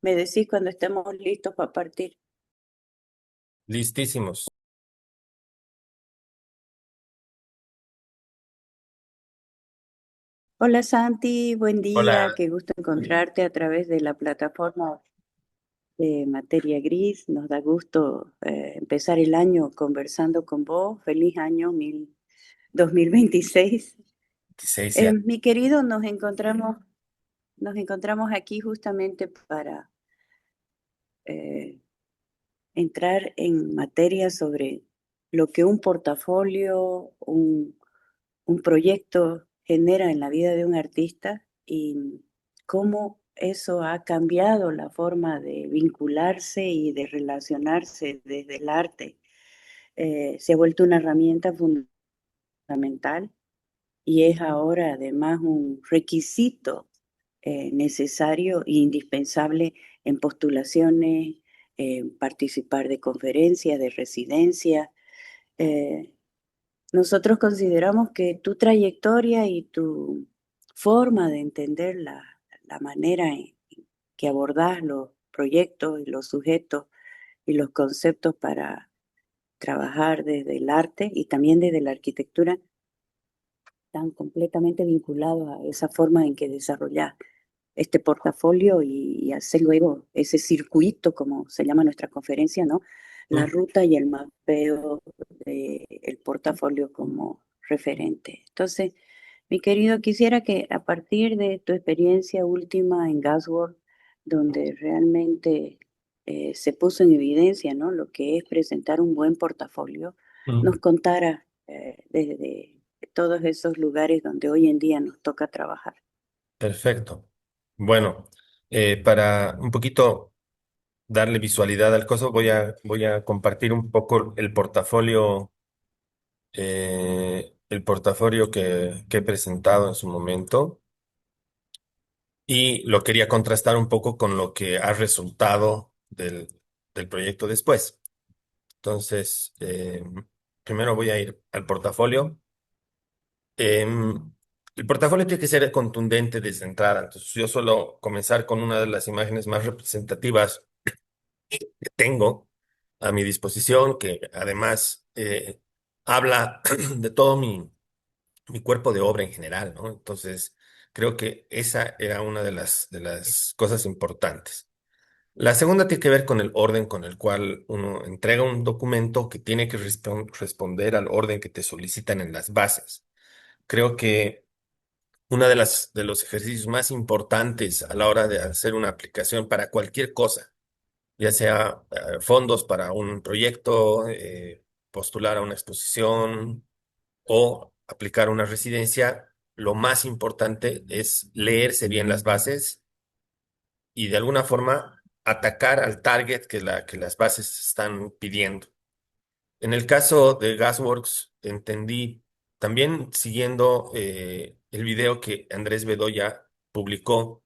Me decís cuando estemos listos para partir. Listísimos. Hola Santi, buen día, Hola, qué gusto encontrarte a través de la plataforma de Materia Gris. Nos da gusto empezar el año conversando con vos. Feliz año 2026. 16 ya. Mi querido, nos encontramos aquí justamente para eh, entrar en materia sobre lo que un portafolio, un proyecto genera en la vida de un artista y cómo eso ha cambiado la forma de vincularse y de relacionarse desde el arte. Se ha vuelto una herramienta fundamental y es ahora además un requisito necesario e indispensable en postulaciones, en participar de conferencias, de residencias. Eh, Nosotros consideramos que tu trayectoria y tu forma de entender la manera en que abordás los proyectos y los sujetos y los conceptos para trabajar desde el arte y también desde la arquitectura están completamente vinculados a esa forma en que desarrollás este portafolio y hacer luego ese circuito, como se llama nuestra conferencia, ¿no? La Mm. ruta y el mapeo del portafolio como referente. Entonces, mi querido, quisiera que a partir de tu experiencia última en Gaswork, donde realmente se puso en evidencia, ¿no? Lo que es presentar un buen portafolio, Mm. nos contara desde todos esos lugares donde hoy en día nos toca trabajar. Perfecto. Bueno, para un poquito darle visualidad al coso, voy a compartir un poco el portafolio que he presentado en su momento y lo quería contrastar un poco con lo que ha resultado del proyecto después. Entonces, primero voy a ir al portafolio. El portafolio tiene que ser contundente desde entrada. Entonces, yo suelo comenzar con una de las imágenes más representativas que tengo a mi disposición, que además habla de todo mi cuerpo de obra en general, ¿no? Entonces, creo que esa era una de las cosas importantes. La segunda tiene que ver con el orden con el cual uno entrega un documento que tiene que responder al orden que te solicitan en las bases. Creo que una de los ejercicios más importantes a la hora de hacer una aplicación para cualquier cosa, ya sea fondos para un proyecto, postular a una exposición o aplicar una residencia, lo más importante es leerse bien las bases y de alguna forma atacar al target que las bases están pidiendo. En el caso de Gasworks, entendí también siguiendo el video que Andrés Bedoya publicó,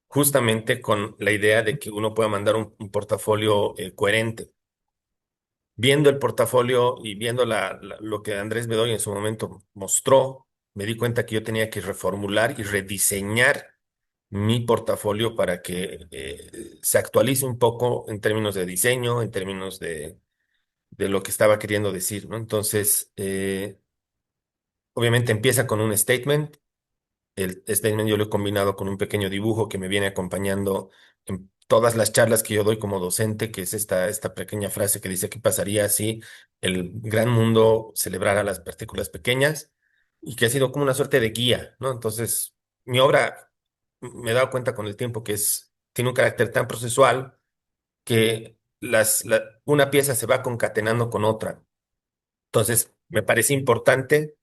justamente con la idea de que uno pueda mandar un portafolio coherente. Viendo el portafolio y viendo lo que Andrés Bedoya en su momento mostró, me di cuenta que yo tenía que reformular y rediseñar mi portafolio para que se actualice un poco en términos de diseño, en términos de lo que estaba queriendo decir, ¿no? Entonces, obviamente empieza con un statement. El statement yo lo he combinado con un pequeño dibujo que me viene acompañando en todas las charlas que yo doy como docente, que es esta pequeña frase que dice: ¿qué pasaría si el gran mundo celebrara las partículas pequeñas? Y que ha sido como una suerte de guía, ¿no? Entonces, mi obra, me he dado cuenta con el tiempo que tiene un carácter tan procesual que una pieza se va concatenando con otra. Entonces, me parece importante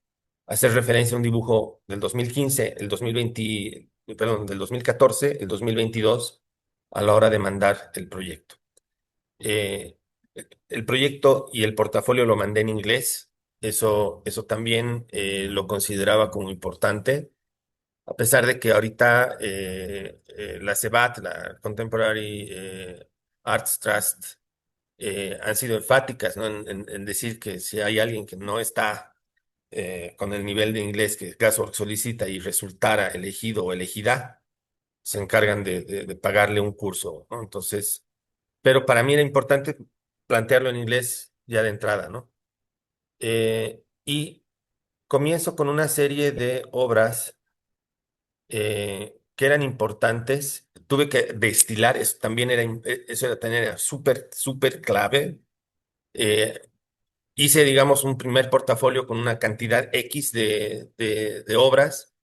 hacer referencia a un dibujo del 2015, el 2020, perdón, del 2014, el 2022, a la hora de mandar el proyecto. Eh, el proyecto y el portafolio lo mandé en inglés. Eso también lo consideraba como importante, a pesar de que ahorita la CEBAT, la Contemporary Arts Trust, han sido enfáticas, ¿no? En decir que si hay alguien que no está con el nivel de inglés que Gasworks solicita y resultara elegido o elegida, se encargan de pagarle un curso, ¿no? Entonces, pero para mí era importante plantearlo en inglés ya de entrada, ¿no? Y comienzo con una serie de obras que eran importantes. Tuve que destilar, eso también era, eso era, también era súper, súper clave. Eh, Hice, digamos, un primer portafolio con una cantidad X de obras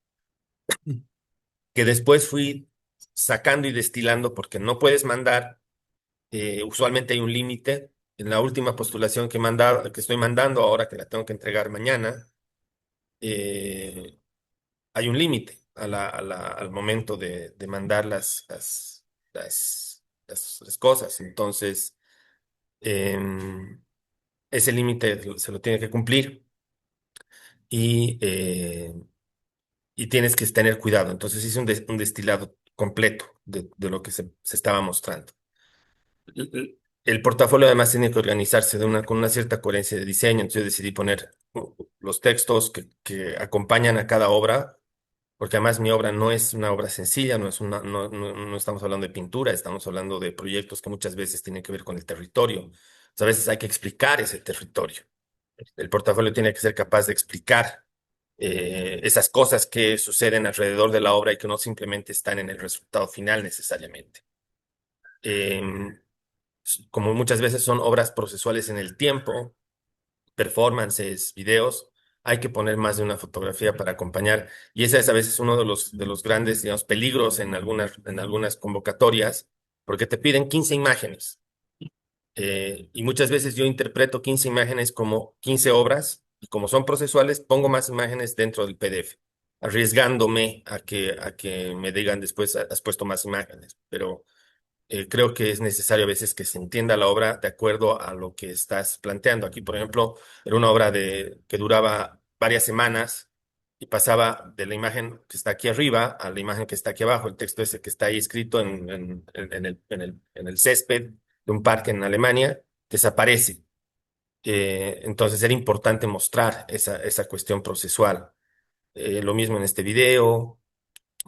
que después fui sacando y destilando porque no puedes mandar, usualmente hay un límite. En la última postulación que estoy mandando, ahora que la tengo que entregar mañana, eh, hay un límite al momento de mandar las cosas. Entonces, em, ese límite se lo tiene que cumplir y, y tienes que tener cuidado. Entonces, hice un destilado completo de lo que se estaba mostrando. El portafolio además tiene que organizarse con una cierta coherencia de diseño. Entonces, yo decidí poner los textos que acompañan a cada obra, porque además mi obra no es una obra sencilla, no estamos hablando de pintura, estamos hablando de proyectos que muchas veces tienen que ver con el territorio. O sea, a veces hay que explicar ese territorio. El portafolio tiene que ser capaz de explicar esas cosas que suceden alrededor de la obra y que no simplemente están en el resultado final necesariamente. Em, Como muchas veces son obras procesuales en el tiempo, performances, videos, hay que poner más de una fotografía para acompañar. Y ese es a veces uno de los grandes, digamos, peligros en algunas convocatorias, porque te piden 15 imágenes. Y muchas veces yo interpreto 15 imágenes como 15 obras, y como son procesuales, pongo más imágenes dentro del PDF, arriesgándome a que me digan después, has puesto más imágenes. Pero creo que es necesario a veces que se entienda la obra de acuerdo a lo que estás planteando. Aquí, por ejemplo, era una obra que duraba varias semanas y pasaba de la imagen que está aquí arriba a la imagen que está aquí abajo. El texto ese que está ahí escrito en el césped de un parque en Alemania desaparece. Entonces era importante mostrar esa cuestión procesual. Lo mismo en este video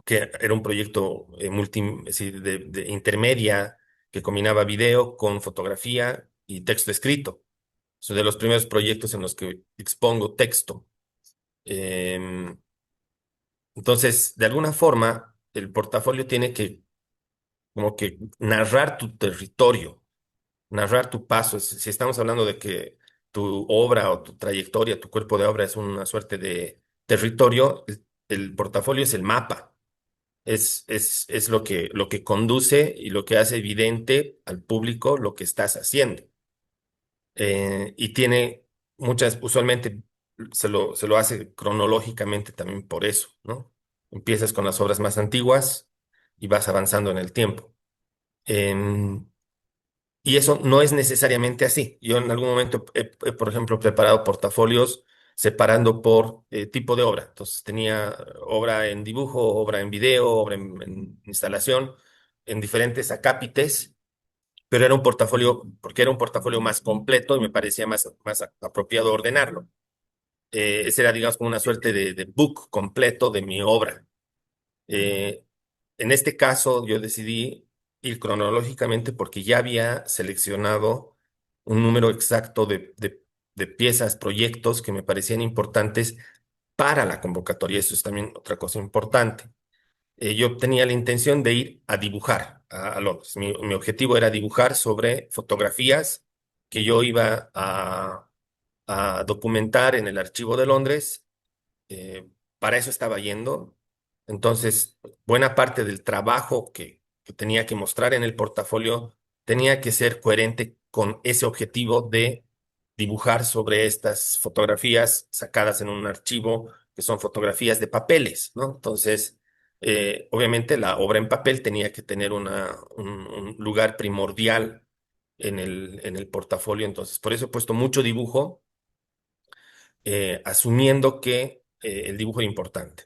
que era un proyecto sí, de intermedia que combinaba video con fotografía y texto escrito. Es de los primeros proyectos en los que expongo texto. Em, entonces, de alguna forma, el portafolio tiene que como que narrar tu territorio, narrar tu paso. Si estamos hablando de que tu obra o tu trayectoria, tu cuerpo de obra es una suerte de territorio, el portafolio es el mapa. Es lo que conduce y lo que hace evidente al público lo que estás haciendo. Y tiene usualmente se lo hace cronológicamente también por eso, ¿no? Empiezas con las obras más antiguas y vas avanzando en el tiempo. Em, y eso no es necesariamente así. Yo en algún momento por ejemplo, preparado portafolios separando por tipo de obra. Entonces tenía obra en dibujo, obra en video, obra en instalación, en diferentes acápites, pero era un portafolio, porque era un portafolio más completo y me parecía más apropiado ordenarlo. Ese era, digamos, como una suerte de book completo de mi obra. Eh, en este caso, yo decidí ir cronológicamente porque ya había seleccionado un número exacto de piezas, proyectos que me parecían importantes para la convocatoria. Eso es también otra cosa importante. Yo tenía la intención de ir a dibujar a Londres. Mi objetivo era dibujar sobre fotografías que yo iba a documentar en el archivo de Londres. Para eso estaba yendo. Entonces, buena parte del trabajo que tenía que mostrar en el portafolio tenía que ser coherente con ese objetivo de dibujar sobre estas fotografías sacadas en un archivo, que son fotografías de papeles, ¿no? Entonces, obviamente la obra en papel tenía que tener un lugar primordial en el portafolio. Entonces, por eso he puesto mucho dibujo, asumiendo que el dibujo era importante.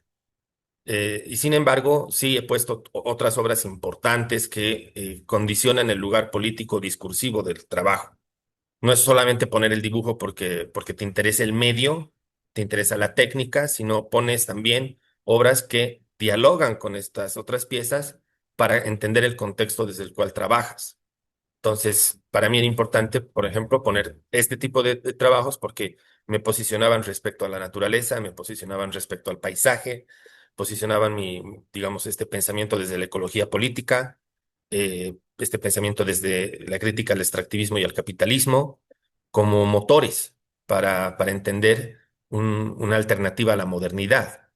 Y sin embargo, sí he puesto otras obras importantes que condicionan el lugar político discursivo del trabajo. No es solamente poner el dibujo porque te interesa el medio, te interesa la técnica, sino pones también obras que dialogan con estas otras piezas para entender el contexto desde el cual trabajas. Entonces, para mí era importante, por ejemplo, poner este tipo de trabajos porque me posicionaban respecto a la naturaleza, me posicionaban respecto al paisaje, posicionaban digamos, este pensamiento desde la ecología política, este pensamiento desde la crítica al extractivismo y al capitalismo, como motores para entender una alternativa a la modernidad.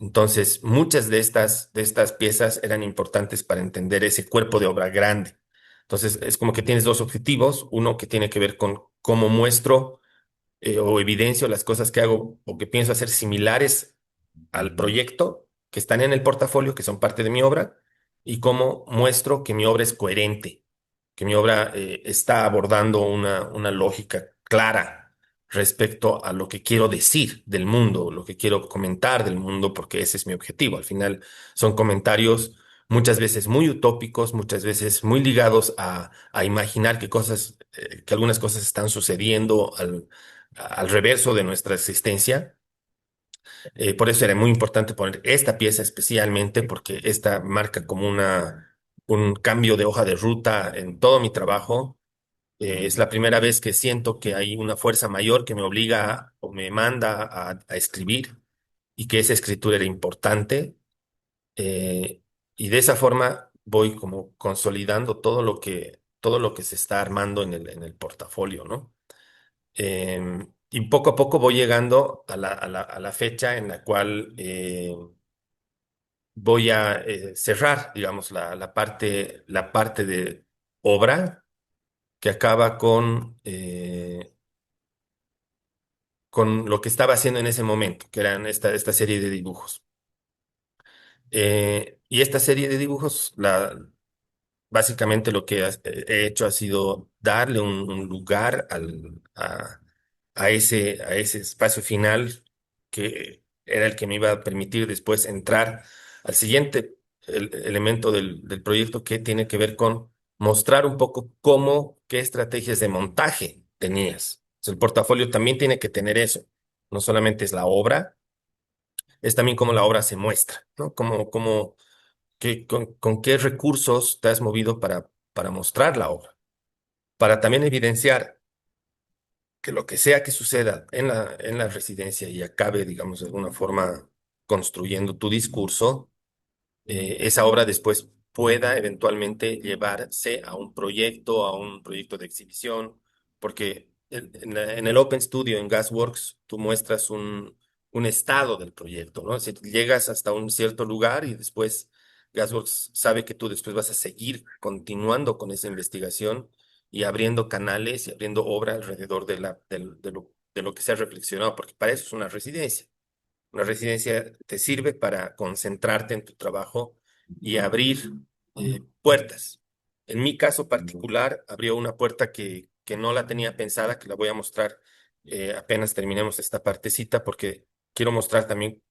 Entonces, muchas de estas piezas eran importantes para entender ese cuerpo de obra grande. Entonces, es como que tienes dos objetivos, uno que tiene que ver con cómo muestro o evidencio las cosas que hago o que pienso hacer similares al proyecto que están en el portafolio, que son parte de mi obra, y cómo muestro que mi obra es coherente, que mi obra está abordando una lógica clara respecto a lo que quiero decir del mundo, lo que quiero comentar del mundo, porque ese es mi objetivo. Al final son comentarios muchas veces muy utópicos, muchas veces muy ligados a imaginar que algunas cosas están sucediendo al reverso de nuestra existencia. Por eso era muy importante poner esta pieza especialmente, porque esta marca como un cambio de hoja de ruta en todo mi trabajo. Es la primera vez que siento que hay una fuerza mayor que me obliga o me manda a escribir y que esa escritura era importante. eh, y de esa forma voy como consolidando todo lo que se está armando en el portafolio, ¿no? Y poco a poco voy llegando a la fecha en la cual voy a cerrar, digamos, la parte de obra que acaba con lo que estaba haciendo en ese momento, que eran esta serie de dibujos. Y esta serie de dibujos, básicamente lo que he hecho ha sido darle un lugar a ese espacio final que era el que me iba a permitir después entrar al siguiente elemento del proyecto que tiene que ver con mostrar un poco qué estrategias de montaje tenías. O sea, el portafolio también tiene que tener eso. No solamente es la obra, es también cómo la obra se muestra, ¿no? Con qué recursos te has movido para mostrar la obra, para también evidenciar que lo que sea que suceda en la residencia y acabe, digamos, de alguna forma construyendo tu discurso, esa obra después pueda eventualmente llevarse a un proyecto de exhibición, porque en el Open Studio, en Gasworks, tú muestras un estado del proyecto, ¿no? Es decir, llegas hasta un cierto lugar y después Gasworks sabe que tú después vas a seguir continuando con esa investigación y abriendo canales y abriendo obra alrededor de lo que se ha reflexionado, porque para eso es una residencia. Una residencia te sirve para concentrarte en tu trabajo y abrir puertas. En mi caso particular, abrió una puerta que no la tenía pensada, que la voy a mostrar apenas terminemos esta partecita, porque quiero mostrar también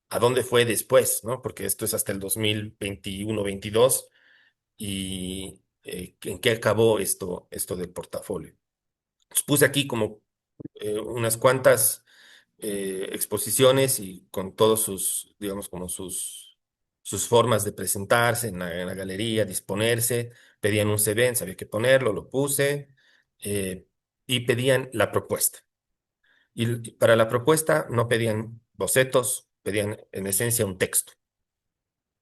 a dónde fue después, ¿no? Porque esto es hasta el 2021-22 y en qué acabó esto del portafolio. Pues puse aquí como unas cuantas exposiciones y con todos digamos, como sus formas de presentarse en la galería, disponerse, pedían un CV, sabía que ponerlo, lo puse, eh, y pedían la propuesta. Y para la propuesta no pedían bocetos, pedían en esencia un texto.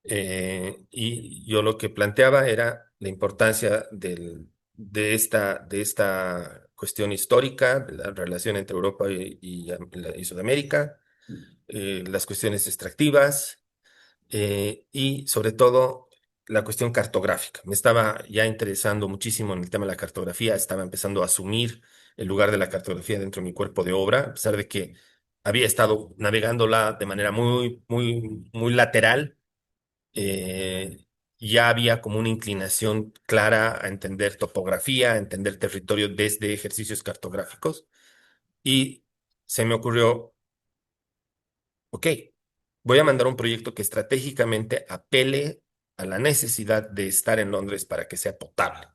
Y yo lo que planteaba era la importancia de esta cuestión histórica, de la relación entre Europa y Sudamérica, las cuestiones extractivas, y sobre todo la cuestión cartográfica. Me estaba ya interesando muchísimo en el tema de la cartografía, estaba empezando a asumir el lugar de la cartografía dentro de mi cuerpo de obra, a pesar de que había estado navegándola de manera muy, muy, muy lateral. Ya había como una inclinación clara a entender topografía, a entender territorio desde ejercicios cartográficos, y se me ocurrió, ok, voy a mandar un proyecto que estratégicamente apele a la necesidad de estar en Londres para que sea potable.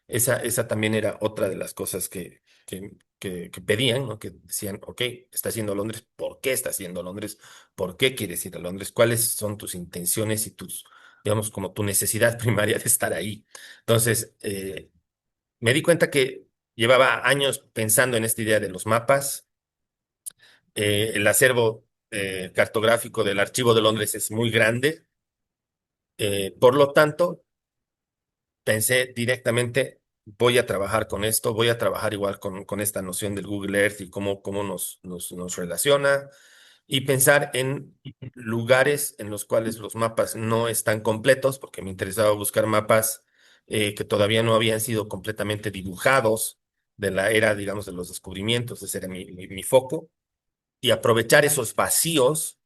Esa también era otra de las cosas que pedían, ¿no? Que decían, ok, estás yendo a Londres, ¿por qué estás yendo a Londres? ¿Por qué quieres ir a Londres? ¿Cuáles son tus intenciones y tus digamos, como tu necesidad primaria de estar ahí. Entonces, me di cuenta que llevaba años pensando en esta idea de los mapas. El acervo cartográfico del Archivo de Londres es muy grande. Por lo tanto, pensé directamente, voy a trabajar con esto, voy a trabajar igual con esta noción del Google Earth y cómo nos relaciona, y pensar en lugares en los cuales los mapas no están completos, porque me interesaba buscar mapas que todavía no habían sido completamente dibujados de la era, digamos, de los descubrimientos. Ese era mi foco, y aprovechar esos vacíos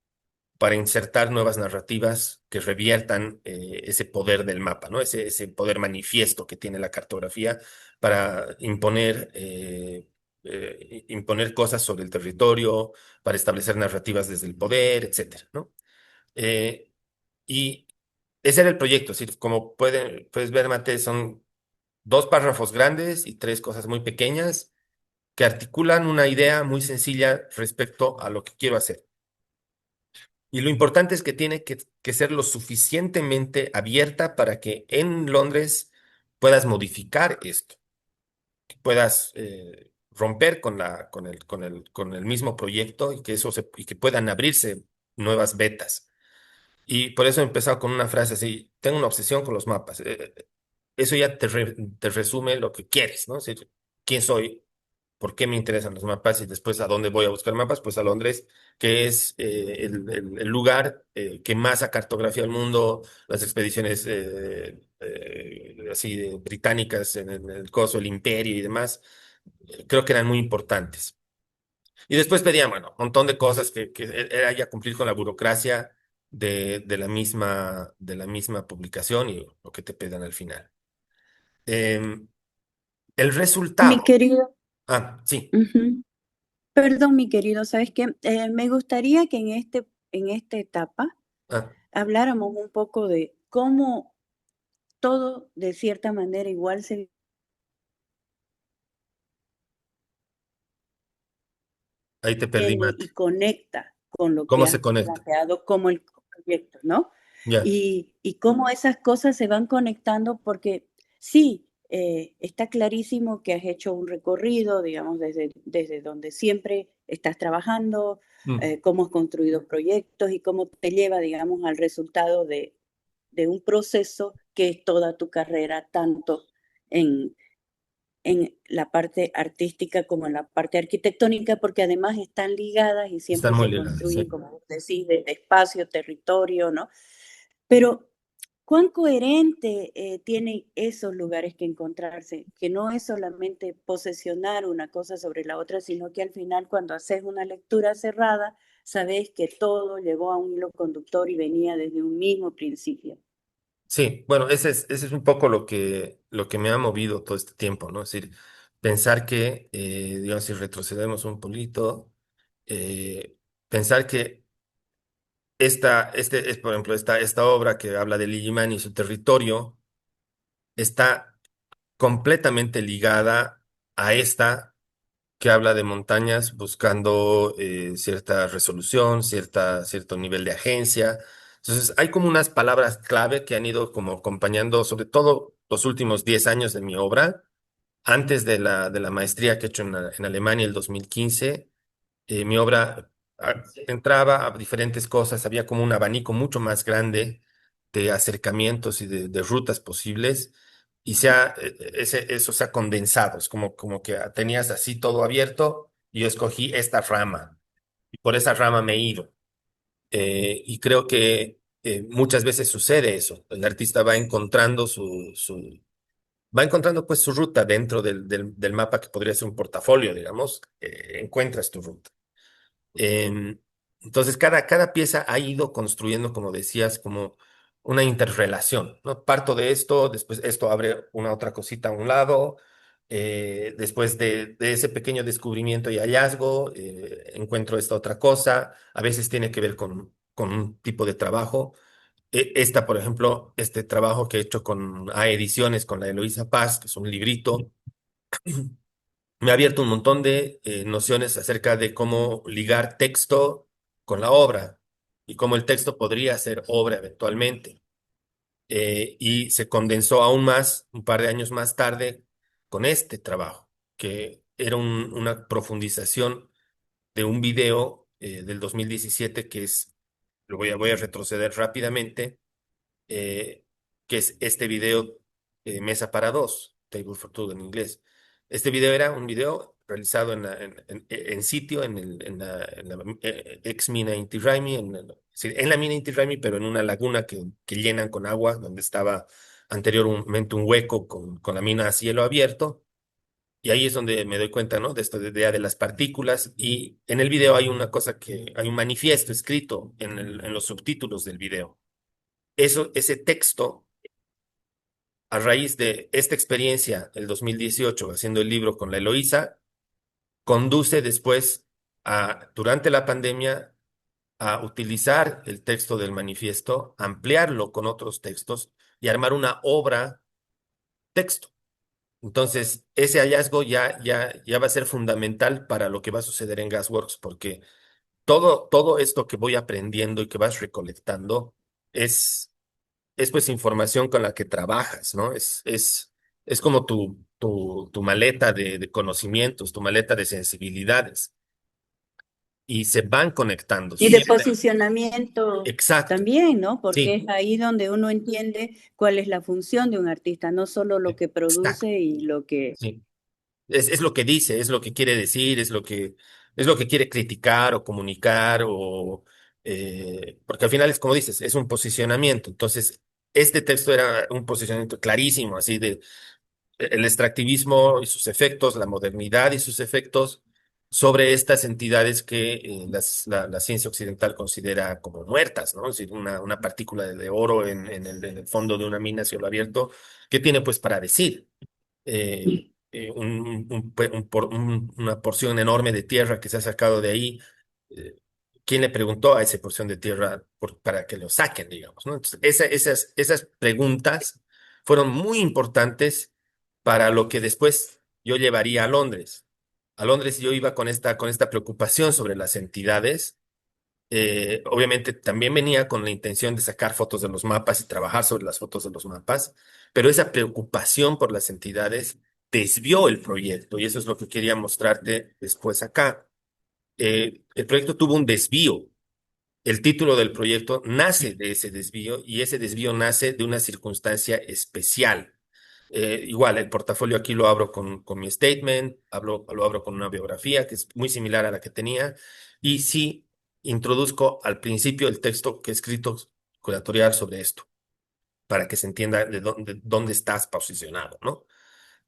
para insertar nuevas narrativas que reviertan ese poder del mapa, ¿no? Ese poder manifiesto que tiene la cartografía para imponer cosas sobre el territorio, para establecer narrativas desde el poder, etcétera, ¿no? Eh, y ese era el proyecto, es decir, como puedes ver, Mate, son dos párrafos grandes y tres cosas muy pequeñas que articulan una idea muy sencilla respecto a lo que quiero hacer. Y lo importante es que tiene que ser lo suficientemente abierta para que en Londres puedas modificar esto, que puedas romper con el mismo proyecto y que y que puedan abrirse nuevas vetas. Y por eso he empezado con una frase así: tengo una obsesión con los mapas. Eso ya te resume lo que quieres, ¿no? Es decir, quién soy, por qué me interesan los mapas y después a dónde voy a buscar mapas. Pues a Londres, que es el lugar que más ha cartografiado el mundo. Las expediciones así británicas en el coso, el imperio y demás, creo que eran muy importantes. Y después pedían, bueno, un montón de cosas que era ya cumplir con la burocracia de la misma publicación y lo que te pedan al final. Em, el Mi resultado. querido, Ah, sí. ujú. Perdón, mi querido, ¿sabes qué? Me gustaría que en esta etapa Ah, habláramos un poco de cómo todo, de cierta manera, igual se ahí te perdí, viene Mate. y conecta con lo que ¿Cómo has se conecta? planteado como el proyecto, ¿no? Ya. Y cómo esas cosas se van conectando, porque sí, está clarísimo que has hecho un recorrido, digamos, desde donde siempre estás trabajando, Mm. cómo has construido proyectos y cómo te lleva, digamos, al resultado de un proceso que es toda tu carrera, tanto en, en la parte artística como en la parte arquitectónica, porque además están ligadas y Están siempre muy se ligadas, construyen, sí. como vos decís, desde espacio, territorio, ¿no? Pero, ¿cuán coherente tienen esos lugares que encontrarse? Que no es solamente posesionar una cosa sobre la otra, sino que al final, cuando haces una lectura cerrada, sabes que todo llegó a un hilo conductor y venía desde un mismo principio. Sí, bueno, ese es un poco lo que me ha movido todo este tiempo, ¿no? Es decir, pensar que, digamos, si retrocedemos un poquito, eh, pensar que por ejemplo, esta obra que habla de Ligiman y su territorio está completamente ligada a esta que habla de montañas buscando cierta resolución, cierto nivel de agencia. Entonces, hay como unas palabras clave que han ido como acompañando, sobre todo los últimos 10 años de mi obra. Antes de la maestría que he hecho en Alemania el 2015, mi obra entraba a diferentes cosas, había como un abanico mucho más grande de acercamientos y de rutas posibles, y eso se ha condensado. Es como que tenías así todo abierto y yo escogí esta rama, y por esa rama me he ido. Y creo que muchas veces sucede eso. El artista va encontrando va encontrando pues su ruta dentro del mapa que podría ser un portafolio, digamos. Encuentras tu ruta. Em, entonces, cada pieza ha ido construyendo, como decías, como una interrelación, ¿no? Parto de esto, después esto abre una otra cosita a un lado, después de ese pequeño descubrimiento y hallazgo, encuentro esta otra cosa. A veces tiene que ver con un tipo de trabajo. Esta, por ejemplo, este trabajo que he hecho con A Ediciones, con la Eloísa Paz, que es un librito, me ha abierto un montón de nociones acerca de cómo ligar texto con la obra y cómo el texto podría ser obra eventualmente. y se condensó aún más un par de años más tarde con este trabajo, que era una profundización de un video del 2017 que es, voy a retroceder rápidamente, eh, que es este video, Mesa para dos, Table for Two en inglés. Este video era un video realizado en sitio, en la ex mina Inti Raymi, sí, en la mina Inti Raymi, pero en una laguna que llenan con agua, donde estaba anteriormente un hueco con la mina a cielo abierto. Y ahí es donde me doy cuenta, ¿no? De esto de idea de las partículas. Y en el video hay una cosa hay un manifiesto escrito en los subtítulos del video. Ese texto, a raíz de esta experiencia, el 2018, haciendo el libro con la Eloísa, conduce después durante la pandemia, a utilizar el texto del manifiesto, ampliarlo con otros textos y armar una obra texto. Entonces, ese hallazgo ya va a ser fundamental para lo que va a suceder en Gasworks, porque todo esto que voy aprendiendo y que vas recolectando es es pues información con la que trabajas, ¿no? Es como tu maleta de conocimientos, tu maleta de sensibilidades, y se van conectando Y de siempre. posicionamiento Exacto, también, ¿no? Porque sí, es ahí donde uno entiende cuál es la función de un artista, no solo lo que exacto, produce y lo que... sí. Es lo que dice, es lo que quiere decir, es lo que quiere criticar o comunicar, porque al final es como dices, es un posicionamiento. Entonces, este texto era un posicionamiento clarísimo, así de el extractivismo y sus efectos, la modernidad y sus efectos sobre estas entidades que la ciencia occidental considera como muertas, ¿no? Es decir, una partícula de oro en el fondo de una mina a cielo abierto, ¿qué tiene pues para decir? Una porción enorme de tierra que se ha sacado de ahí. eh, ¿Quién le preguntó a esa porción de tierra para que lo saquen, digamos, ¿no? Entonces, esas preguntas fueron muy importantes para lo que después yo llevaría a Londres. A Londres yo iba con esta preocupación sobre las entidades. Obviamente también venía con la intención de sacar fotos de los mapas y trabajar sobre las fotos de los mapas, pero esa preocupación por las entidades desvió el proyecto y eso es lo que quería mostrarte después acá. El proyecto tuvo un desvío. El título del proyecto nace de ese desvío y ese desvío nace de una circunstancia especial. Igual, el portafolio aquí lo abro con mi statement, lo abro con una biografía que es muy similar a la que tenía y sí introduzco al principio el texto que he escrito curatorial sobre esto, para que se entienda dónde estás posicionado, ¿no?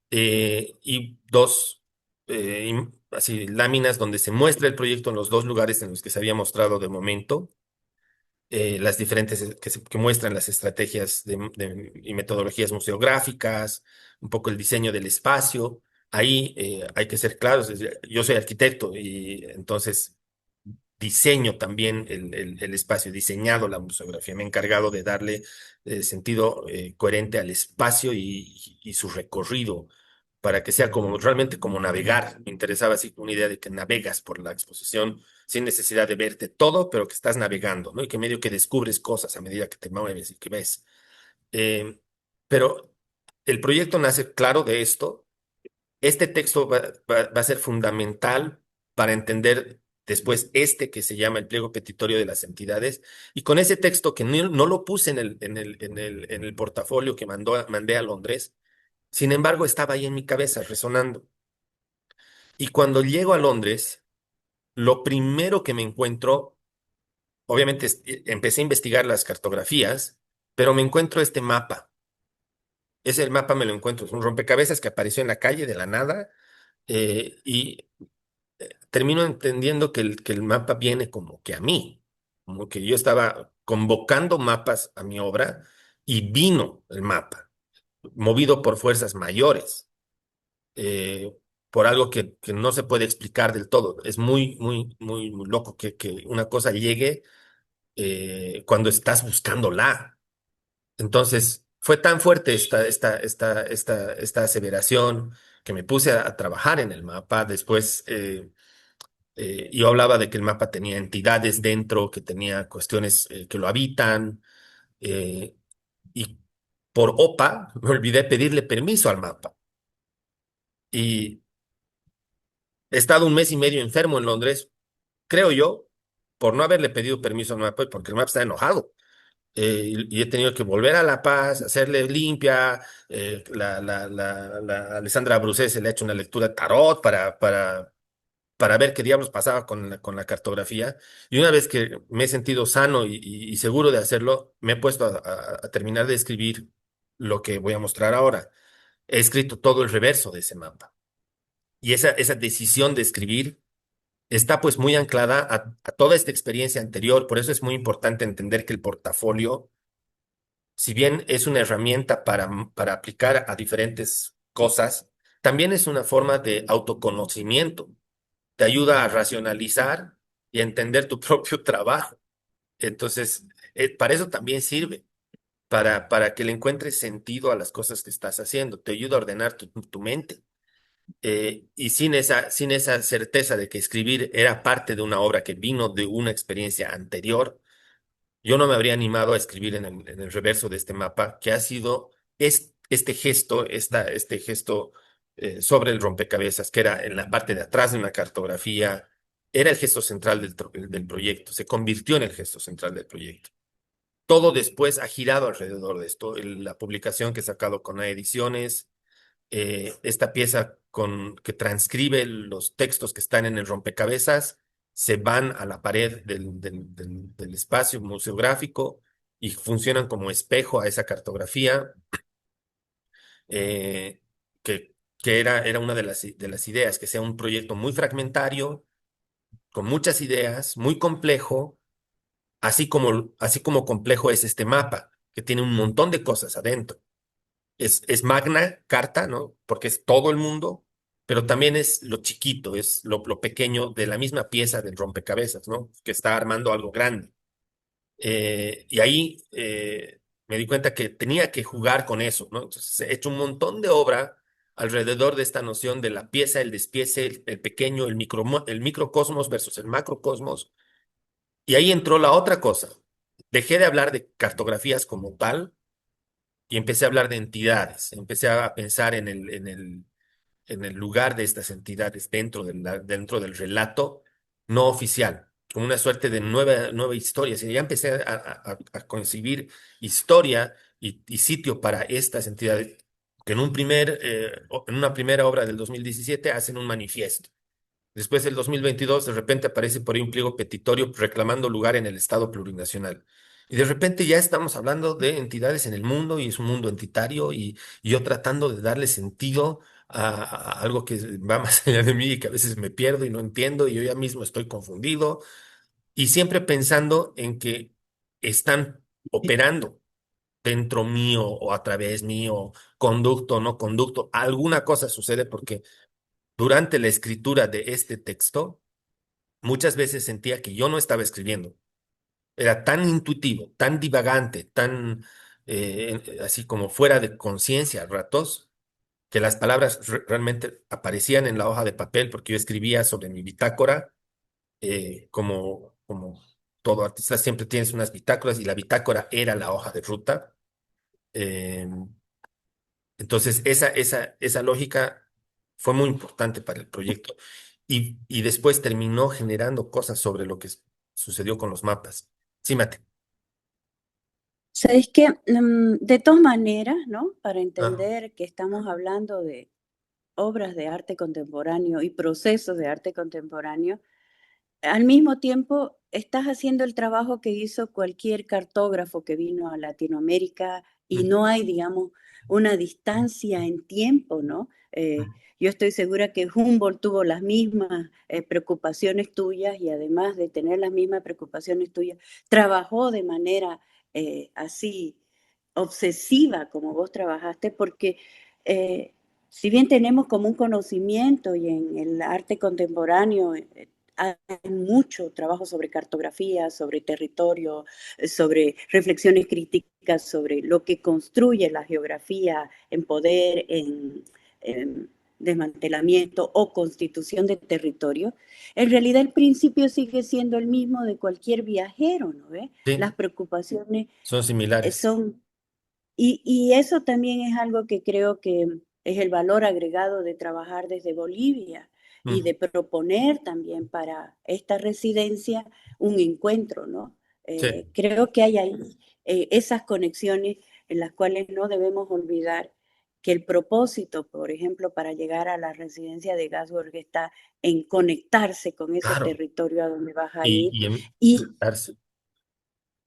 Y dos, así, láminas donde se muestra el proyecto en los dos lugares en los que se había mostrado de momento, las diferentes que muestran las estrategias y metodologías museográficas, un poco el diseño del espacio. Ahí hay que ser claros. Yo soy arquitecto y entonces diseño también el espacio, he diseñado la museografía. Me he encargado de darle sentido coherente al espacio y su recorrido para que sea como realmente como navegar. Me interesaba así una idea de que navegas por la exposición sin necesidad de verte todo, pero que estás navegando, ¿no? Y que medio que descubres cosas a medida que te mueves y que ves. Eh, pero el proyecto nace claro de esto. Este texto va a ser fundamental para entender después este que se llama el pliego petitorio de las entidades. Y con ese texto que no lo puse en el portafolio que mandé a Londres, sin embargo, estaba ahí en mi cabeza resonando. Y cuando llego a Londres, lo primero que me encuentro, obviamente empecé a investigar las cartografías, pero me encuentro este mapa. Ese mapa me lo encuentro, es un rompecabezas que apareció en la calle de la nada, y termino entendiendo que el mapa viene como que a mí, como que yo estaba convocando mapas a mi obra y vino el mapa, movido por fuerzas mayores, eh, por algo que no se puede explicar del todo. Es muy loco que una cosa llegue cuando estás buscándola. Entonces, fue tan fuerte esta aseveración que me puse a trabajar en el mapa. Después, yo hablaba de que el mapa tenía entidades dentro, que tenía cuestiones que lo habitan. eh, y por OPA, me olvidé pedirle permiso al mapa. Y he estado un mes y medio enfermo en Londres, creo yo, por no haberle pedido permiso al mapa y porque el mapa está enojado. Y he tenido que volver a La Paz, hacerle limpia. La Alessandra Brucé se le ha hecho una lectura de tarot para ver qué diablos pasaba con la cartografía. Y una vez que me he sentido sano y seguro de hacerlo, me he puesto a terminar de escribir lo que voy a mostrar ahora. He escrito todo el reverso de ese mapa. Y esa decisión de escribir está pues muy anclada a toda esta experiencia anterior. Por eso es muy importante entender que el portafolio, si bien es una herramienta para aplicar a diferentes cosas, también es una forma de autoconocimiento. Te ayuda a racionalizar y a entender tu propio trabajo. Entonces, para eso también sirve, para que le encuentres sentido a las cosas que estás haciendo. Te ayuda a ordenar tu mente. Y sin esa certeza de que escribir era parte de una obra que vino de una experiencia anterior, yo no me habría animado a escribir en el reverso de este mapa, que ha sido este gesto, este gesto sobre el rompecabezas, que era en la parte de atrás de una cartografía, era el gesto central del proyecto, se convirtió en el gesto central del proyecto. Todo después ha girado alrededor de esto. La publicación que he sacado con A Ediciones, esta pieza que transcribe los textos que están en el rompecabezas, se van a la pared del espacio museográfico y funcionan como espejo a esa cartografía, eh, que era una de las ideas, que sea un proyecto muy fragmentario, con muchas ideas, muy complejo, así como complejo es este mapa, que tiene un montón de cosas adentro. Es magna carta, ¿no? Porque es todo el mundo, pero también es lo chiquito, es lo pequeño de la misma pieza del rompecabezas, ¿no? Que está armando algo grande. Y ahí me di cuenta que tenía que jugar con eso, ¿no? Entonces he hecho un montón de obra alrededor de esta noción de la pieza, el despiece, el pequeño, el microcosmos versus el macrocosmos. Y ahí entró la otra cosa. Dejé de hablar de cartografías como tal y empecé a hablar de entidades. Empecé a pensar en el lugar de estas entidades dentro del relato no oficial, como una suerte de nueva historia. Y ya empecé a concebir historia y sitio para estas entidades, que en una primera obra del 2017 hacen un manifiesto. Después, del 2022 de repente aparece por ahí un pliego petitorio reclamando lugar en el Estado plurinacional. Y de repente ya estamos hablando de entidades en el mundo y es un mundo entitario y yo tratando de darle sentido a algo que va más allá de mí y que a veces me pierdo y no entiendo y yo ya mismo estoy confundido y siempre pensando en que están operando dentro mío o a través mío, conducto o no conducto. Alguna cosa sucede porque durante la escritura de este texto, muchas veces sentía que yo no estaba escribiendo. Era tan intuitivo, tan divagante, tan así como fuera de conciencia a ratos, que las palabras realmente aparecían en la hoja de papel porque yo escribía sobre mi bitácora, como todo artista siempre tienes unas bitácoras y la bitácora era la hoja de ruta. Eh, entonces, esa lógica fue muy importante para el proyecto y después terminó generando cosas sobre lo que sucedió con los mapas. Sí, Mate. ¿Sabéis qué? De todas maneras, ¿no? Para Ah, entender que estamos hablando de obras de arte contemporáneo y procesos de arte contemporáneo, al mismo tiempo estás haciendo el trabajo que hizo cualquier cartógrafo que vino a Latinoamérica y mm, no hay, digamos, una distancia en tiempo, ¿no? mm. Yo estoy segura que Humboldt tuvo las mismas preocupaciones tuyas y además de tener las mismas preocupaciones tuyas, trabajó de manera así obsesiva como vos trabajaste porque si bien tenemos como un conocimiento y en el arte contemporáneo hay mucho trabajo sobre cartografía, sobre territorio, sobre reflexiones críticas, sobre lo que construye la geografía en poder, en desmantelamiento o constitución de territorio. En realidad el principio sigue siendo el mismo de cualquier viajero, ¿no ve? Sí, Las preocupaciones son similares. son Y eso también es algo que creo que es el valor agregado de trabajar desde Bolivia y Mm, de proponer también para esta residencia un encuentro, ¿no? sí, Creo que hay ahí esas conexiones en las cuales no debemos olvidar que el propósito, por ejemplo, para llegar a la residencia de Gaswork está en conectarse con ese claro. territorio a donde vas a Y, ir y en- y darse-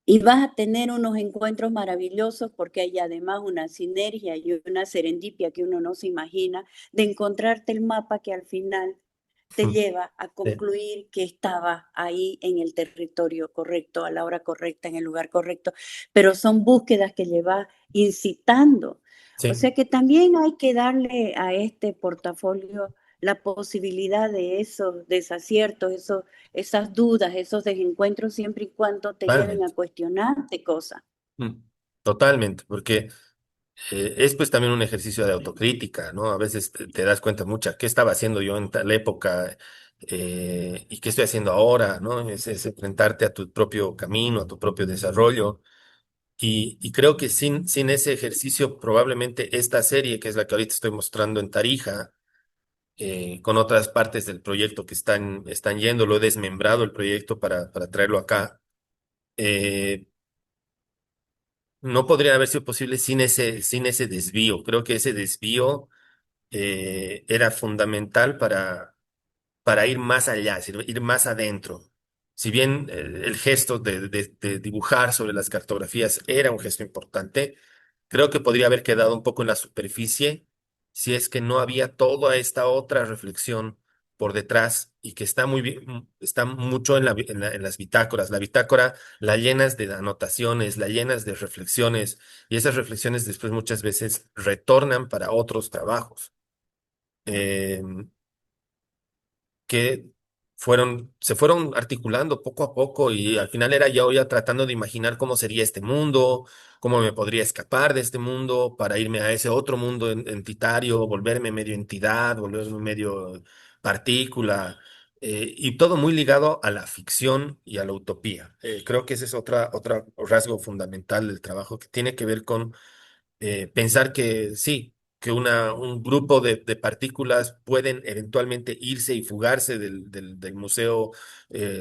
y vas a tener unos encuentros maravillosos porque hay además una sinergia y una serendipia que uno no se imagina de encontrarte el mapa que al final te lleva a sí, concluir que estaba ahí en el territorio correcto, a la hora correcta, en el lugar correcto, pero son búsquedas que llevas incitando. O sí, sea que también hay que darle a este portafolio la posibilidad de esos desaciertos, esas dudas, esos desencuentros, siempre y cuando te lleven a totalmente. cuestionarte cosas. Mm, totalmente, porque es pues también un ejercicio de autocrítica, ¿no? A veces te das cuenta mucha, ¿qué estaba haciendo yo en tal época? ¿Y qué estoy haciendo ahora? ¿No? Es enfrentarte a tu propio camino, a tu propio desarrollo. Y creo que sin ese ejercicio, probablemente esta serie, que es la que ahorita estoy mostrando en Tarija, con otras partes del proyecto que están yendo, lo he desmembrado el proyecto para traerlo acá. eh, no podría haber sido posible sin ese desvío. Creo que ese desvío era fundamental para ir más allá, es decir, ir más adentro. Si bien el gesto de dibujar sobre las cartografías era un gesto importante, creo que podría haber quedado un poco en la superficie si es que no había toda esta otra reflexión por detrás y que está muy bien, está mucho en las bitácoras. La bitácora la llenas de anotaciones, la llenas de reflexiones y esas reflexiones después muchas veces retornan para otros trabajos. Em, que se fueron articulando poco a poco y al final era yo ya tratando de imaginar cómo sería este mundo, cómo me podría escapar de este mundo para irme a ese otro mundo entitario, volverme medio entidad, volverme medio partícula, y todo muy ligado a la ficción y a la utopía. Creo que ese es otra rasgo fundamental del trabajo que tiene que ver con pensar que sí, que un grupo de partículas pueden eventualmente irse y fugarse del museo,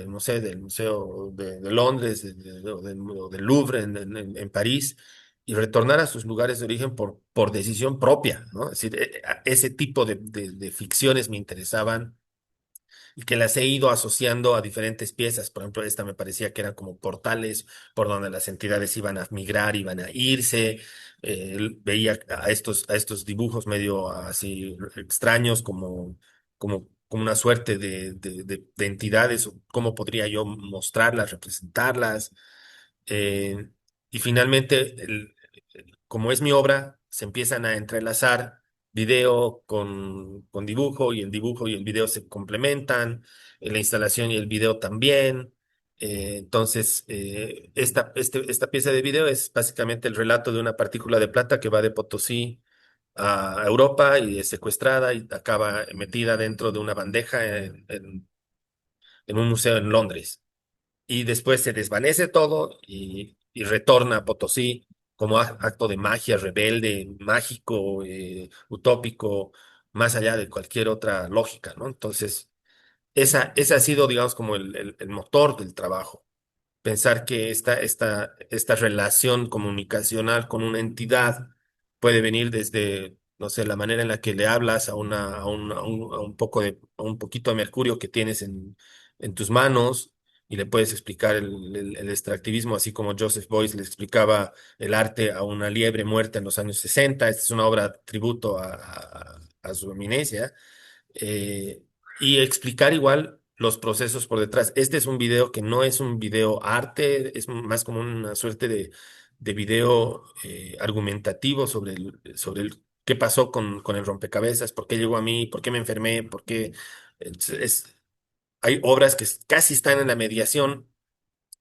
no sé, del Museo de Londres, o del Louvre en París, y retornar a sus lugares de origen por decisión propia, ¿no? Es decir, ese tipo de ficciones me interesaban y que las he ido asociando a diferentes piezas. Por ejemplo, esta me parecía que eran como portales por donde las entidades iban a migrar, iban a irse. Veía a estos dibujos medio así extraños como una suerte de entidades, o cómo podría yo mostrarlas, representarlas. Eh, y finalmente, como es mi obra, se empiezan a entrelazar video con dibujo y el dibujo y el video se complementan, la instalación y el video también. Entonces, esta pieza de video es básicamente el relato de una partícula de plata que va de Potosí a Europa y es secuestrada y acaba metida dentro de una bandeja en un museo en Londres y después se desvanece todo y retorna a Potosí como acto de magia rebelde, mágico, utópico, más allá de cualquier otra lógica, ¿no? Entonces, esa ha sido, digamos, como el motor del trabajo. Pensar que esta relación comunicacional con una entidad puede venir desde, no sé, la manera en la que le hablas a un poquito de mercurio que tienes en tus manos y le puedes explicar el extractivismo, así como Joseph Beuys le explicaba el arte a una liebre muerta en los años 60. Esta es una obra tributo a su eminencia, eh, y explicar igual los procesos por detrás. Este es un video que no es un video arte, es más como una suerte de video argumentativo sobre el qué pasó con el rompecabezas, por qué llegó a mí, por qué me enfermé, por qué... hay obras que casi están en la mediación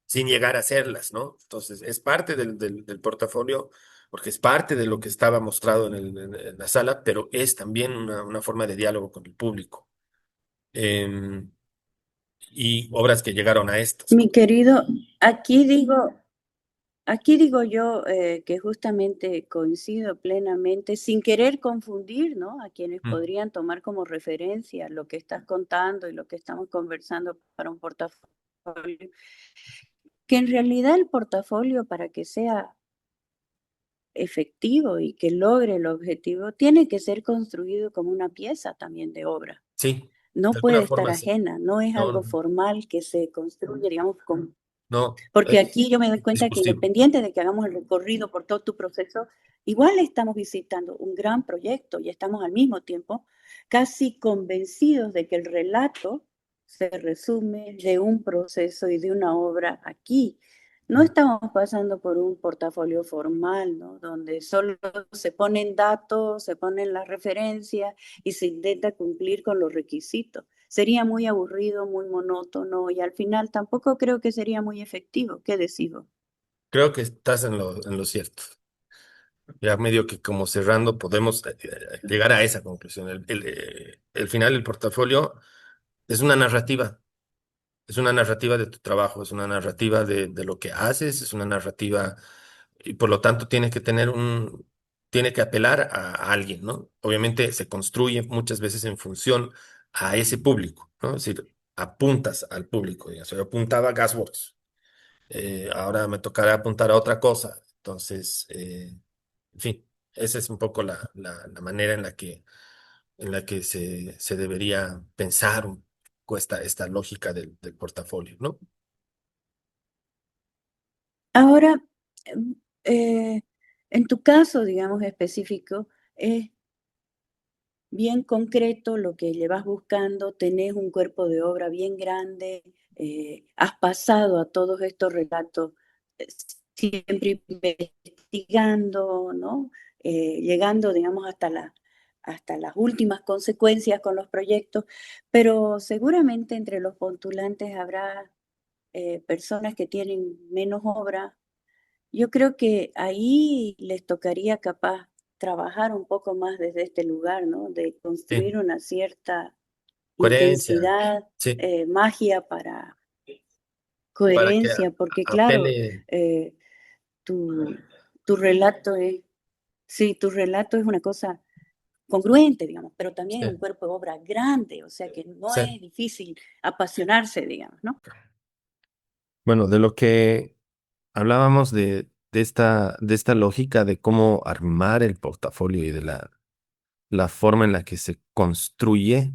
sin llegar a hacerlas, ¿no? Entonces, es parte del portafolio, porque es parte de lo que estaba mostrado en la sala, pero es también una forma de diálogo con el público. Em, y obras que llegaron a estas. Mi querido, aquí digo, aquí digo yo que justamente coincido plenamente, sin querer confundir, ¿no? A quienes Mm. podrían tomar como referencia lo que estás contando y lo que estamos conversando para un portafolio, que en realidad el portafolio para que sea efectivo y que logre el objetivo, tiene que ser construido como una pieza también de obra. Sí, No de alguna puede estar forma sí. ajena, no es No, algo no, formal que se construye, digamos, con no, porque aquí yo me doy cuenta que discursivo. independiente de que hagamos el recorrido por todo tu proceso, igual estamos visitando un gran proyecto y estamos al mismo tiempo casi convencidos de que el relato se resume de un proceso y de una obra aquí. No Mm. estamos pasando por un portafolio formal, ¿no? Donde solo se ponen datos, se ponen las referencias y se intenta cumplir con los requisitos. Sería muy aburrido, muy monótono y al final tampoco creo que sería muy efectivo. ¿Qué decís vos? Creo que estás en lo cierto. Ya medio que como cerrando podemos llegar a esa conclusión. El final del portafolio es una narrativa. Es una narrativa de tu trabajo, es una narrativa de lo que haces, es una narrativa y por lo tanto tiene que apelar a alguien, ¿no? Obviamente se construye muchas veces en función a ese público, ¿no? Es decir, apuntas al público, digamos. Yo apuntaba a Gasworks, ahora me tocará apuntar a otra cosa. Entonces, en fin, esa es un poco la manera en la que se debería pensar esta lógica del portafolio, ¿no? Ahora, em, eh, en tu caso, digamos, específico, es bien concreto lo que llevas buscando, tenés un cuerpo de obra bien grande, has pasado a todos estos relatos eh, siempre investigando, ¿no? Llegando, digamos, hasta las últimas consecuencias con los proyectos, pero seguramente entre los postulantes habrá personas que tienen menos obra. Yo creo que ahí les tocaría capaz trabajar un poco más desde este lugar, ¿no? De Sí, construir una cierta coherencia, intensidad, sí, magia para para que coherencia, porque claro, apele, eh, tu, tu relato es, sí, tu relato es una cosa congruente, digamos, pero también es un sí, cuerpo de obra grande, o sea que no sí. es difícil apasionarse, digamos, ¿no? Bueno, de lo que hablábamos de esta lógica de cómo armar el portafolio y de la forma en la que se construye,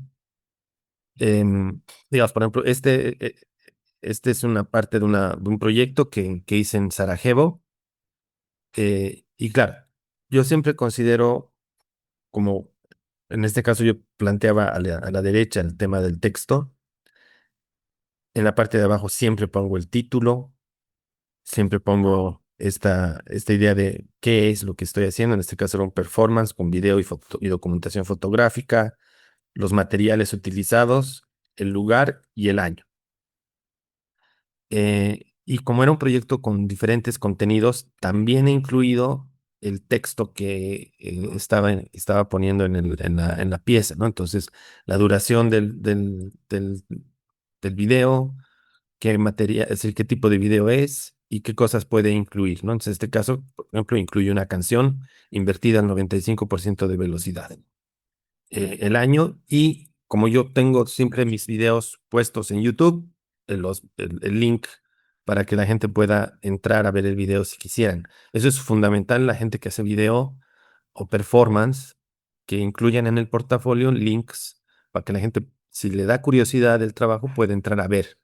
digamos, por ejemplo, este es una parte de un proyecto que hice en Sarajevo, y claro, yo siempre considero como, en este caso yo planteaba a la derecha el tema del texto, en la parte de abajo siempre pongo el título, siempre pongo esta idea de qué es lo que estoy haciendo. En este caso era un performance con video y documentación fotográfica, los materiales utilizados, el lugar y el año. Y como era un proyecto con diferentes contenidos, también he incluido el texto que estaba poniendo en la pieza, ¿no? Entonces, la duración del video, qué material, es decir, qué tipo de video es y qué cosas puede incluir, ¿no? Entonces, en este caso, por ejemplo, incluye una canción invertida al 95% de velocidad, el año, y como yo tengo siempre mis videos puestos en YouTube, el link para que la gente pueda entrar a ver el video si quisieran. Eso es fundamental, la gente que hace video o performance, que incluyan en el portafolio links para que la gente, si le da curiosidad del trabajo, pueda entrar a ver.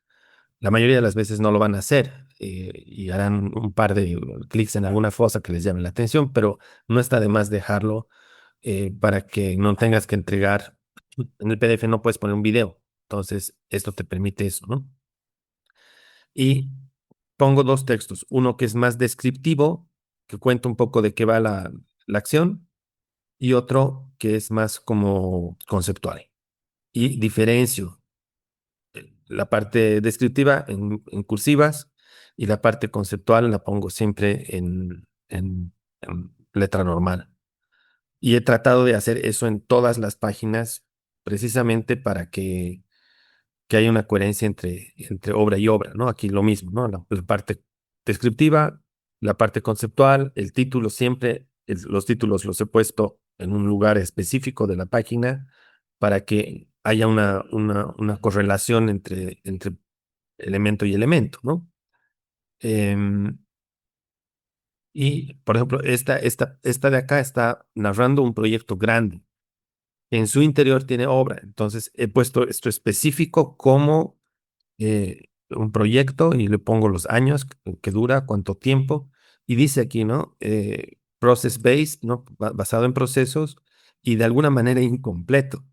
La mayoría de las veces no lo van a hacer, y harán un par de clics en alguna cosa que les llame la atención, pero no está de más dejarlo, para que no tengas que entregar. En el PDF no puedes poner un video, entonces esto te permite eso, ¿no? Y pongo dos textos, uno que es más descriptivo, que cuenta un poco de qué va la acción, y otro que es más como conceptual. Y diferencio la parte descriptiva en cursivas y la parte conceptual la pongo siempre en letra normal. Y he tratado de hacer eso en todas las páginas precisamente para que haya una coherencia entre obra y obra, ¿no? Aquí lo mismo, ¿no? La parte descriptiva la parte conceptual, el título siempre, los títulos los he puesto en un lugar específico de la página para que haya una correlación entre elemento y elemento, ¿no? Em, y, por ejemplo, esta de acá está narrando un proyecto grande. En su interior tiene obra. Entonces, he puesto esto específico como un proyecto y le pongo los años que dura, cuánto tiempo. Y dice aquí, ¿no? Process based, ¿no? Basado en procesos y de alguna manera incompleto.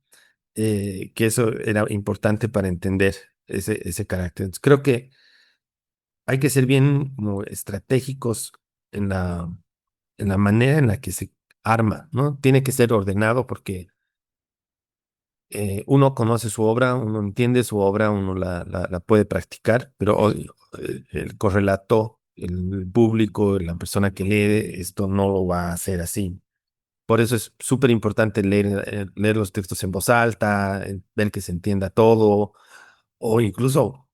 Que eso era importante para entender ese carácter. Entonces, creo que hay que ser bien como estratégicos en la manera en la que se arma, ¿no? Tiene que ser ordenado porque uno conoce su obra, uno entiende su obra, uno la puede practicar, pero el correlato, el público, la persona que lee, esto no lo va a hacer así. Por eso es súper importante leer los textos en voz alta, ver que se entienda todo, o incluso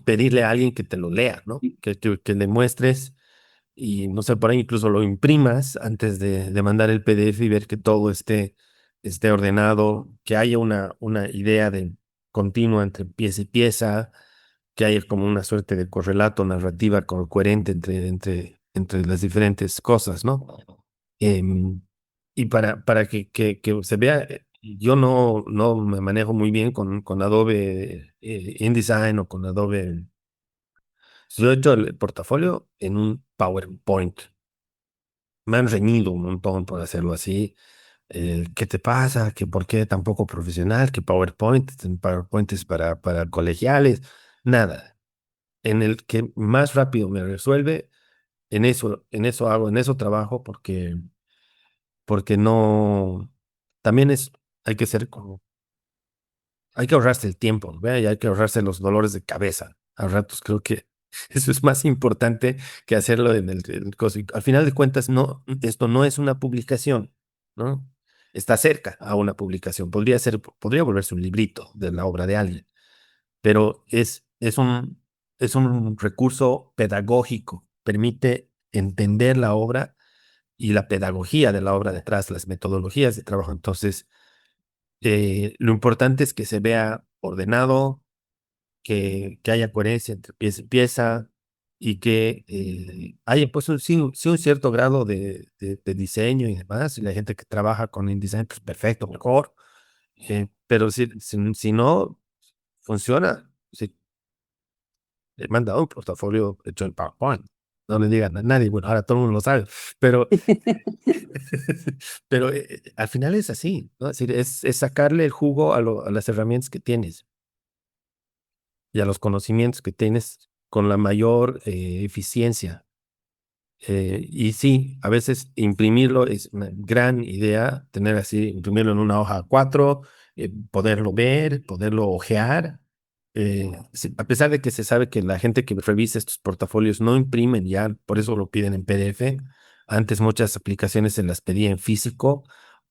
pedirle a alguien que te lo lea, ¿no? Que le muestres y no sé, por ahí incluso lo imprimas antes de mandar el PDF y ver que todo esté ordenado, que haya una idea de continua entre pieza y pieza, que haya como una suerte de correlato narrativa coherente entre las diferentes cosas, ¿no? Em, y para que se vea, yo no me manejo muy bien con Adobe InDesign o con Adobe. Yo he hecho el portafolio en un PowerPoint. Me han reñido un montón por hacerlo así. ¿Qué te pasa? ¿Que por qué tan poco profesional? ¿Que PowerPoint es para colegiales? Nada. En el que más rápido me resuelve, en eso hago, en eso trabajo, porque no, también hay que ser como, hay que ahorrarse el tiempo, ¿ve? Y hay que ahorrarse los dolores de cabeza. A ratos creo que eso es más importante que hacerlo en el coso. Y al final de cuentas, no, esto no es una publicación, ¿no? Está cerca a una publicación. Podría volverse un librito de la obra de alguien, pero es un recurso pedagógico. Permite entender la obra y la pedagogía de la obra detrás, las metodologías de trabajo. Entonces, lo importante es que se vea ordenado, que haya coherencia entre pieza y pieza y que haya pues sí un cierto grado de diseño y demás. Y la gente que trabaja con InDesign, pues perfecto, mejor. Pero si no funciona, si he mandado un portafolio hecho en PowerPoint. No le digan a nadie, bueno, ahora todo el mundo lo sabe, pero, pero al final es así, ¿no? Es decir, es sacarle el jugo a las herramientas que tienes y a los conocimientos que tienes con la mayor eficiencia. Y sí, a veces imprimirlo es una gran idea, tener así, imprimirlo en una hoja A4, poderlo ver, poderlo ojear. Sí, a pesar de que se sabe que la gente que revisa estos portafolios no imprimen ya, por eso lo piden en PDF. Antes muchas aplicaciones se las pedía en físico,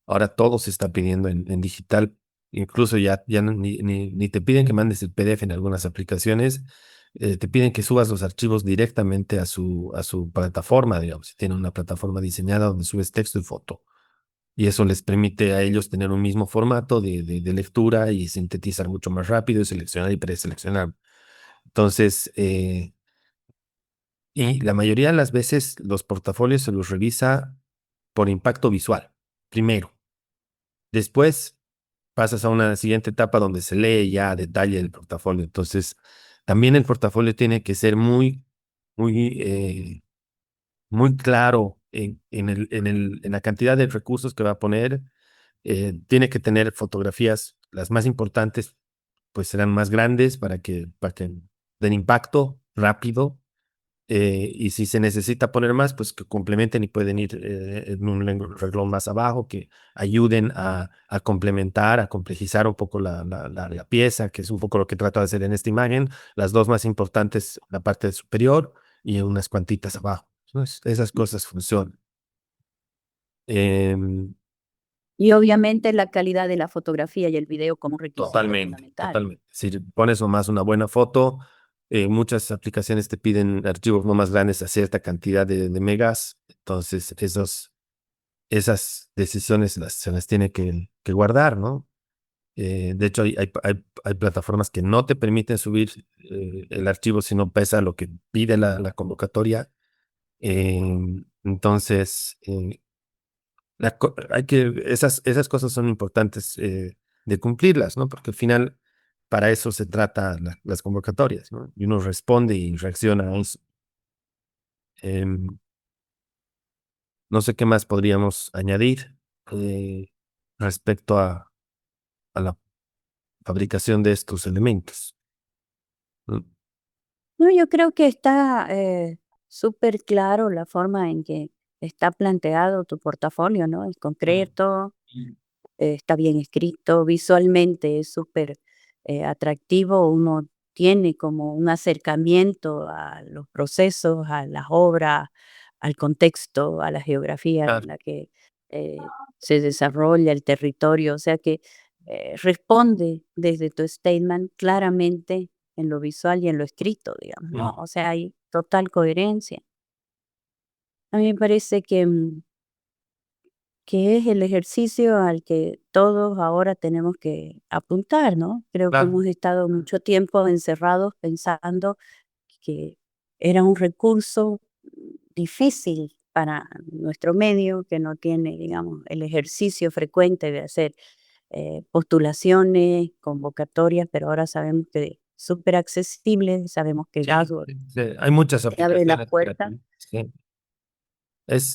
ahora todo se está pidiendo en digital. Incluso ya ni te piden que mandes el PDF en algunas aplicaciones, te piden que subas los archivos directamente a su plataforma, digamos, si tienen una plataforma diseñada donde subes texto y foto. Y eso les permite a ellos tener un mismo formato de lectura y sintetizar mucho más rápido y seleccionar y preseleccionar. Entonces, y la mayoría de las veces los portafolios se los revisa por impacto visual, primero. Después pasas a una siguiente etapa donde se lee ya a detalle el portafolio. Entonces, también el portafolio tiene que ser muy, muy claro en la cantidad de recursos que va a poner. Tiene que tener fotografías, las más importantes, pues serán más grandes para que den impacto rápido. Y si se necesita poner más, pues que complementen y pueden ir en un renglón más abajo, que ayuden a complementar, a complejizar un poco la pieza, que es un poco lo que trato de hacer en esta imagen. Las dos más importantes, la parte superior y unas cuantitas abajo. Entonces, esas cosas funcionan. Em, Y obviamente la calidad de la fotografía y el video como requisito Totalmente, fundamental. totalmente. Si pones nomás una buena foto, Muchas aplicaciones te piden archivos no más grandes a cierta cantidad de megas. Entonces, esas decisiones se las tiene que guardar, ¿no? De hecho, hay plataformas que no te permiten subir el archivo si no pesa lo que pide la convocatoria. Eh, entonces, esas cosas son importantes de cumplirlas, ¿no? Porque al final, para eso se trata las convocatorias, ¿no? Y uno responde y reacciona a eso. Em, no sé qué más podríamos añadir eh, respecto a la fabricación de estos elementos. ¿No? No, yo creo que está súper claro la forma en que está planteado tu portafolio, ¿no? Es concreto, está bien escrito, visualmente es súper atractivo, uno tiene como un acercamiento a los procesos, a las obras, al contexto, a la geografía en Claro. la que se desarrolla el territorio, o sea que responde desde tu statement claramente en lo visual y en lo escrito, digamos, ¿no? O sea, hay total coherencia. A mí me parece que es el ejercicio al que todos ahora tenemos que apuntar, ¿no? Creo que Claro. hemos estado mucho tiempo encerrados pensando que era un recurso difícil para nuestro medio, que no tiene, digamos, el ejercicio frecuente de hacer postulaciones, convocatorias, pero ahora sabemos que es súper accesible, sabemos que Sí, Glassdoor sí, hay muchas te abre las aplicaciones puertas. gratuitas. Sí.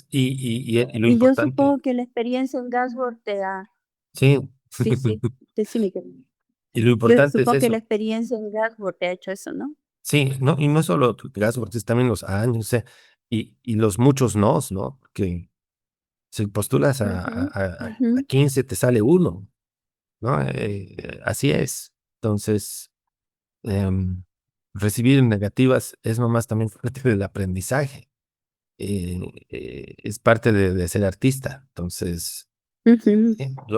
Y lo Y yo importante, supongo que la experiencia en Glassdoor te da, sí, sí, sí, decime que y lo yo importante es supongo que la eso. experiencia en Glassdoor te ha hecho eso, ¿no? Sí, no, y no solo tu caso, porque es también los años, o sea, y los muchos nos, ¿no? Que si postulas Ujú, ujú. a 15 te sale uno, ¿no? Así es. Entonces, em, recibir negativas es nomás también parte del aprendizaje. Es parte de ser artista. Entonces, Ujú.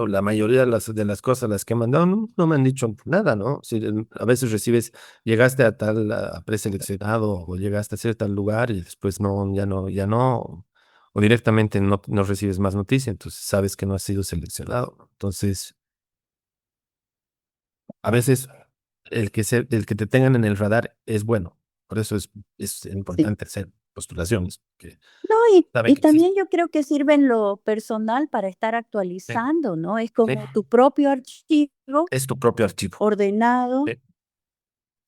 la mayoría de las cosas las que he mandado no me han dicho nada, ¿no? Si, a veces recibes, llegaste a tal a preseleccionado o llegaste a cierto lugar y después no, ya no, o directamente no recibes más noticia, entonces sabes que no has sido seleccionado, ¿no? Entonces, a veces el que te tengan en el radar es bueno, por eso es Sí. importante hacer postulaciones, que No, saben y que existe. también yo creo que sirve en lo personal para estar Sí, actualizando, ¿no? Es sí. como tu propio archivo Es tu propio archivo. ordenado, Sí,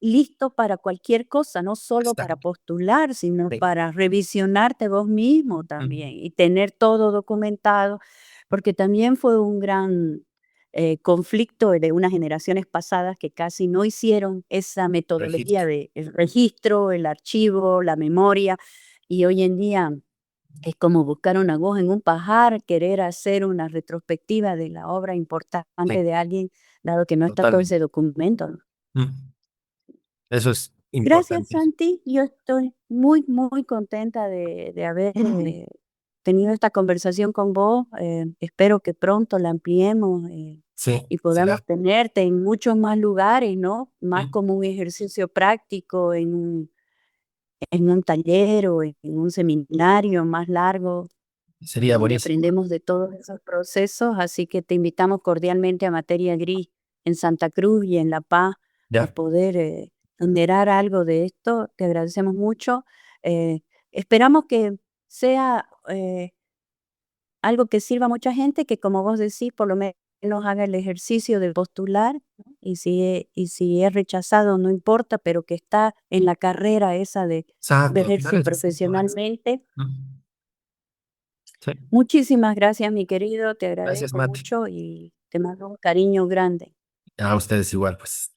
listo para cualquier cosa, no solo para exacto. postular, sino Sí. para revisionarte vos mismo Ujú. también y tener todo documentado, porque también fue un gran conflicto de unas generaciones pasadas que casi no hicieron esa metodología Registro. de el registro, el archivo, la memoria, y hoy en día es como buscar una aguja en un pajar, querer hacer una retrospectiva de la obra Sí, importante de alguien, dado que no está todo ese totalmente. documento, ¿no? Mm. Eso es Gracias, importante. Santi. Yo estoy muy, muy contenta de haber tenido esta conversación con vos. Espero que pronto la ampliemos Sí, y será. podamos tenerte en muchos más lugares, ¿no? Más Mm. como un ejercicio práctico en un taller o en un seminario más largo Sería donde buenísimo. aprendemos de todos esos procesos, así que te invitamos cordialmente a Materia Gris en Santa Cruz y en La Paz a Ya. poder generar algo de esto. Te agradecemos mucho. Eh, esperamos que sea algo que sirva a mucha gente, que como vos decís, por lo menos haga el ejercicio de postular, ¿no? Y si es rechazado, no importa, pero que está en la carrera esa de Exacto. verse profesionalmente. Mm. Sí. Muchísimas gracias, mi querido, te Gracias, agradezco Mati. mucho y te mando un cariño grande. A ustedes igual, pues.